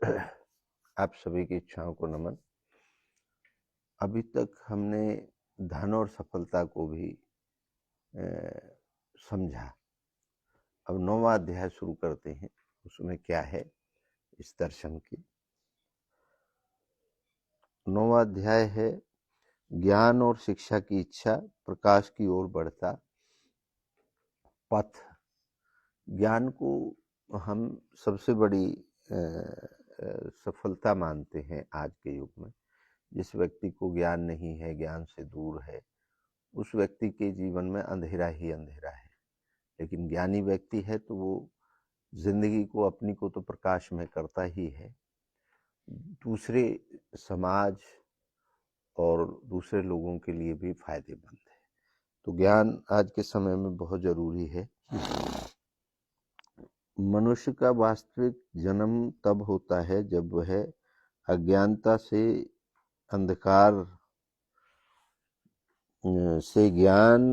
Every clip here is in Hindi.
आप सभी की इच्छाओं को नमन। अभी तक हमने धन और सफलता को भी समझा। अब 9वां अध्याय शुरू करते हैं। उसमें क्या है इस दर्शन की। 9वां अध्याय है ज्ञान और शिक्षा की इच्छा, प्रकाश की ओर बढ़ता पथ। ज्ञान को हम सबसे बड़ी सफलता मानते हैं आज के युग में। जिस व्यक्ति को ज्ञान नहीं है, ज्ञान से दूर है, उस व्यक्ति के जीवन में अंधेरा ही अंधेरा है। लेकिन ज्ञानी व्यक्ति है तो वो जिंदगी को अपनी को तो प्रकाश में करता ही है, दूसरे समाज और दूसरे लोगों के लिए भी फायदेमंद है। तो ज्ञान आज के समय में बहुत जरूरी है। मनुष्य का वास्तविक जन्म तब होता है जब वह अज्ञानता से अंधकार से ज्ञान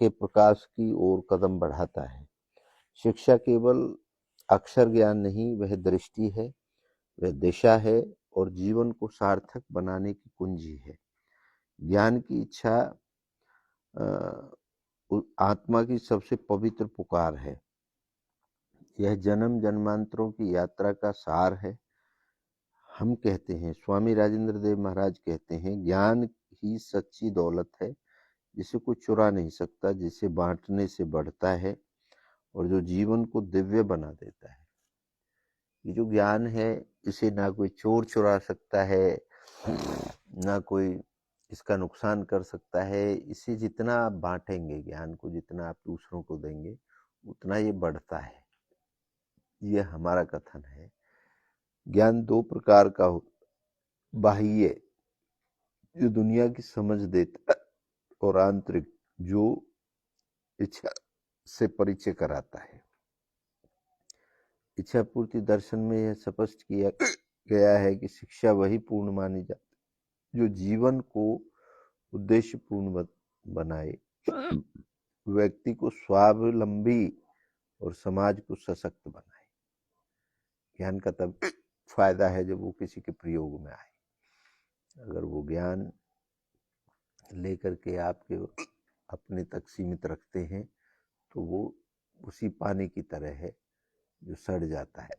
के प्रकाश की ओर कदम बढ़ाता है। शिक्षा केवल अक्षर ज्ञान नहीं, वह दृष्टि है, वह दिशा है और जीवन को सार्थक बनाने की कुंजी है। ज्ञान की इच्छा आत्मा की सबसे पवित्र पुकार है। यह जन्म जन्मांतरों की यात्रा का सार है। हम कहते हैं, स्वामी राजेंद्र देव महाराज कहते हैं, ज्ञान ही सच्ची दौलत है जिसे कोई चुरा नहीं सकता, जिसे बांटने से बढ़ता है और जो जीवन को दिव्य बना देता है। ये जो ज्ञान है इसे ना कोई चोर चुरा सकता है, ना कोई इसका नुकसान कर सकता है। इसे जितना आप बांटेंगे, ज्ञान को जितना आप दूसरों को देंगे, उतना ये बढ़ता है। ये हमारा कथन है। ज्ञान दो प्रकार का हो, बाह्य जो दुनिया की समझ देता और आंतरिक जो इच्छा से परिचय कराता है। इच्छा पूर्ति दर्शन में यह स्पष्ट किया गया है कि शिक्षा वही पूर्ण मानी जाती जो जीवन को उद्देश्यपूर्ण बनाए, व्यक्ति को स्वावलंबी और समाज को सशक्त बनाए। ज्ञान का तब फायदा है जब वो किसी के प्रयोग में आए। अगर वो ज्ञान लेकर के आपके अपने तक सीमित रखते हैं तो वो उसी पानी की तरह है जो सड़ जाता है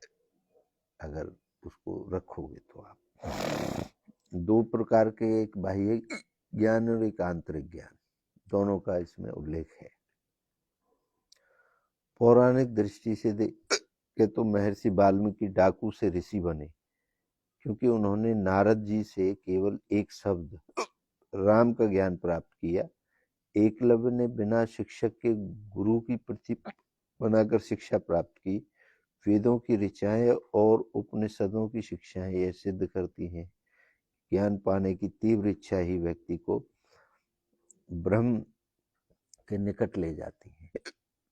अगर उसको रखोगे तो आप। दो प्रकार के, एक बाह्य ज्ञान और एक आंतरिक ज्ञान, दोनों का इसमें उल्लेख है। पौराणिक दृष्टि से देखे तो महर्षि वाल्मीकि डाकू से ऋषि बने क्योंकि उन्होंने नारद जी से केवल एक शब्द राम का ज्ञान प्राप्त किया। एकलव्य ने बिना शिक्षक के गुरु की प्रतिभा बनाकर शिक्षा प्राप्त की। वेदों की ऋचाएं और उपनिषदों की शिक्षाएं यह सिद्ध करती हैं, ज्ञान पाने की तीव्र इच्छा ही व्यक्ति को ब्रह्म के निकट ले जाती है।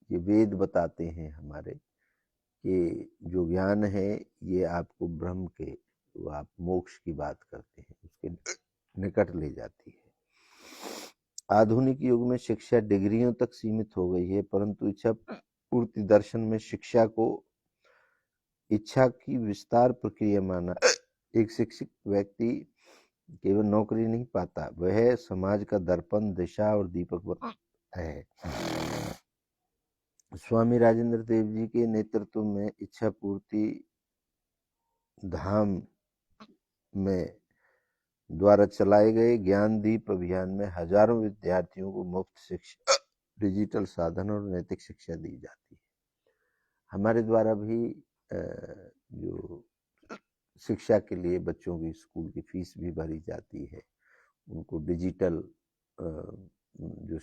ये वेद बताते हैं हमारे कि जो ज्ञान है ये आपको ब्रह्म के, जो आप मोक्ष की बात करते हैं, उसके निकट ले जाती है। आधुनिक युग में शिक्षा डिग्रियों तक सीमित हो गई है, परंतु इच्छा पूर्ति दर्शन में शिक्षा को इच्छा की विस्तार प्रक्रिया माना। एक शिक्षित व्यक्ति केवल नौकरी नहीं पाता, वह समाज का दर्पण, दिशा और दीपक है। स्वामी राजेंद्र देव जी के नेतृत्व में इच्छा पूर्ति धाम में द्वारा चलाए गए ज्ञान दीप अभियान में हजारों विद्यार्थियों को मुफ्त शिक्षा, डिजिटल साधन और नैतिक शिक्षा दी जाती है। हमारे द्वारा भी जो शिक्षा के लिए बच्चों की स्कूल की फीस भी भरी जाती है, उनको डिजिटल जो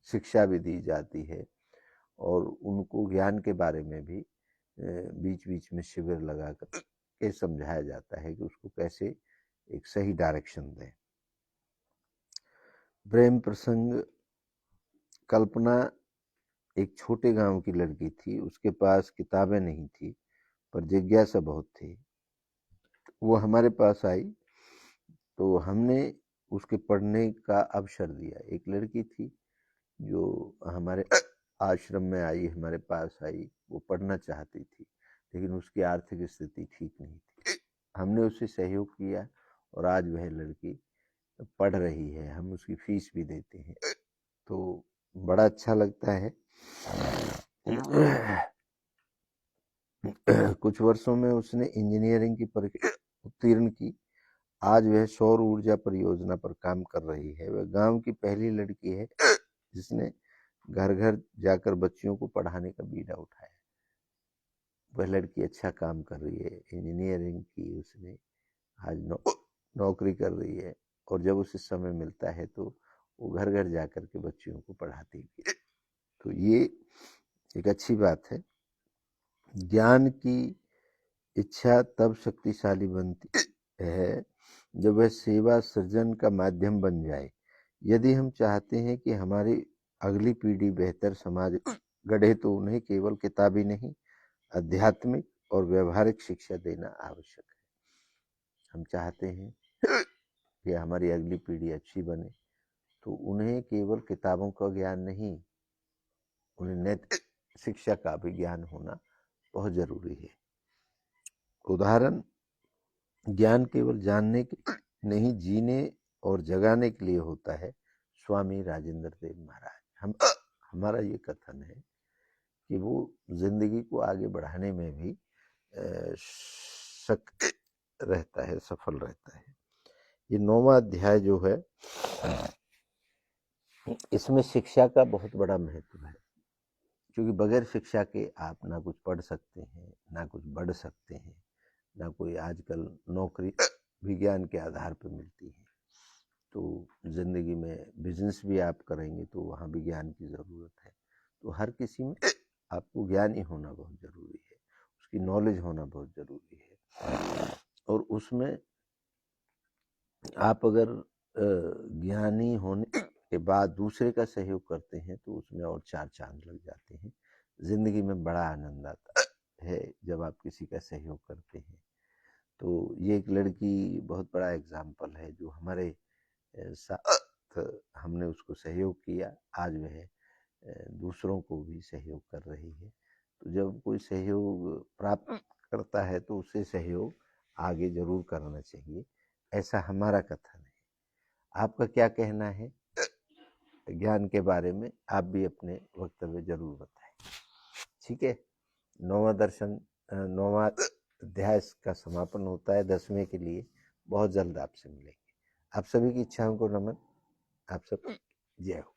शिक्षा भी दी जाती है और उनको ज्ञान के बारे में भी बीच बीच में शिविर लगा कर के समझाया जाता है कि उसको कैसे एक सही डायरेक्शन दें। प्रेम प्रसंग। कल्पना एक छोटे गांव की लड़की थी, उसके पास किताबें नहीं थी पर जिज्ञासा बहुत थी। वो हमारे पास आई तो हमने उसके पढ़ने का अवसर दिया। एक लड़की थी जो हमारे आश्रम में आई, हमारे पास आई, वो पढ़ना चाहती थी लेकिन उसकी आर्थिक स्थिति ठीक नहीं थी। हमने उससे सहयोग किया और आज वह लड़की पढ़ रही है, हम उसकी फीस भी देते हैं, तो बड़ा अच्छा लगता है। कुछ वर्षों में उसने इंजीनियरिंग की परीक्षा उत्तीर्ण की। आज वह सौर ऊर्जा परियोजना पर काम कर रही है। वह गांव की पहली लड़की है जिसने घर घर जाकर बच्चियों को पढ़ाने का बीड़ा उठाया। वह लड़की अच्छा काम कर रही है, इंजीनियरिंग की उसने, आज नौकरी कर रही है, और जब उसे समय मिलता है तो वो घर घर जाकर के बच्चियों को पढ़ाती भी है। तो ये एक अच्छी बात है। ज्ञान की इच्छा तब शक्तिशाली बनती है जब वह सेवा सृजन का माध्यम बन जाए। यदि हम चाहते हैं कि हमारी अगली पीढ़ी बेहतर समाज गढ़े तो उन्हें केवल किताबी नहीं, आध्यात्मिक और व्यवहारिक शिक्षा देना आवश्यक है। हम चाहते हैं कि हमारी अगली पीढ़ी अच्छी बने तो उन्हें केवल किताबों का ज्ञान नहीं, उन्हें नैतिक शिक्षा का भी ज्ञान होना बहुत जरूरी है। उदाहरण, ज्ञान केवल जानने के नहीं, जीने और जगाने के लिए होता है। स्वामी राजेंद्र देव महाराज, हमारा ये कथन है कि वो जिंदगी को आगे बढ़ाने में भी रहता है, सफल रहता है। ये 9वां अध्याय जो है, इसमें शिक्षा का बहुत बड़ा महत्व है, क्योंकि बगैर शिक्षा के आप ना कुछ पढ़ सकते हैं, ना कुछ बढ़ सकते हैं, ना कोई आजकल नौकरी विज्ञान के आधार पर मिलती है। तो जिंदगी में बिजनेस भी आप करेंगे तो वहाँ भी ज्ञान की ज़रूरत है। तो हर किसी में आपको ज्ञानी होना बहुत ज़रूरी है, उसकी नॉलेज होना बहुत ज़रूरी है। और उसमें आप अगर ज्ञानी होने के बाद दूसरे का सहयोग करते हैं तो उसमें और 4 चांद लग जाते हैं। जिंदगी में बड़ा आनंद आता है जब आप किसी का सहयोग करते हैं। तो ये एक लड़की बहुत बड़ा एग्जाम्पल है जो हमारे साथ हमने उसको सहयोग किया, आज वह दूसरों को भी सहयोग कर रही है। तो जब कोई सहयोग प्राप्त करता है तो उसे सहयोग आगे जरूर करना चाहिए, ऐसा हमारा कथन है। आपका क्या कहना है ज्ञान के बारे में? आप भी अपने वक्तव्य जरूर बताएं। ठीक है, 9वां अध्याय का समापन होता है 10वें के लिए। बहुत जल्द आपसे मिलेंगे। आप सभी की इच्छाओं को नमन। आप सब जय हो।